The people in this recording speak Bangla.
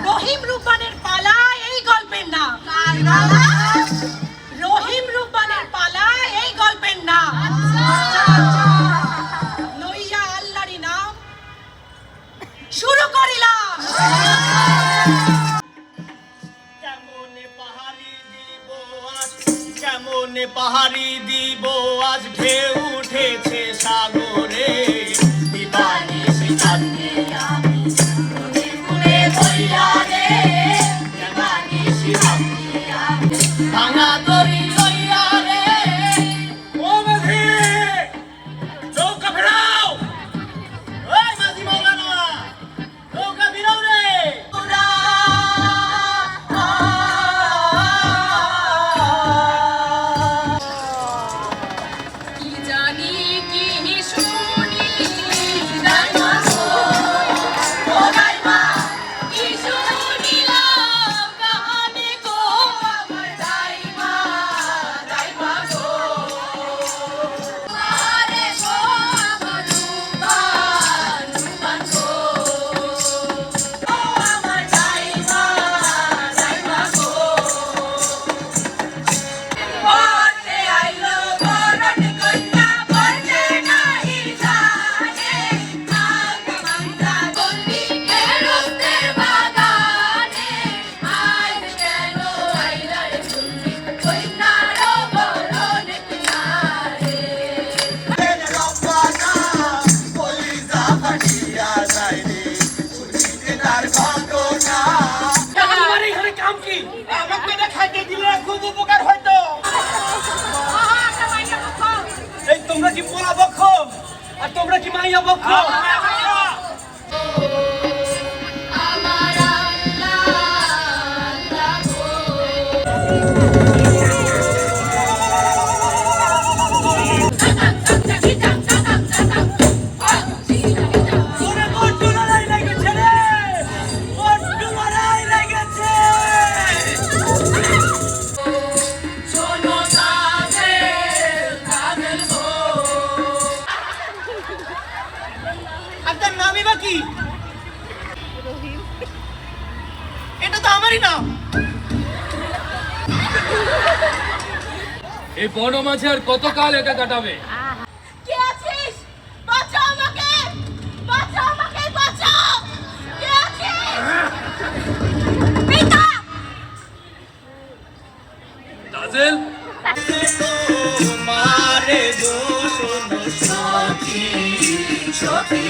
রহিম রূপবানের পালা এই গল্পের নাম। রহিম রূপবানের পালা এই গল্পের নাম। লইয়া আল্লাহরই নাম শুরু করিলাম। কেমনে পাহাড়ি দিব আজ ঢেউ উঠেছে সাগরে দিবানি সিতান্তে আমি নদী কূলে বইয়া রে দিবানি সিতান্তে আমি ভাঙা দড়ি লইয়া রে ও মাঝি নৌকা ফেরাও ওই মাঝি মৌলানা নৌকা ফেরাও রে তোমরা কি পোলা পক্ষ আর তোমরা কি মাইয়া পক্ষ? এটা তো আমারই নাম। এই বড় মাঝে আর কতকাল একা কাটাবে? কে আছিস? বাঁচাও আমাকে, বাঁচাও আমাকে, বাঁচাও। কে আছিস? পিতা তাজেল তোমারে গো শোনো সখী সখী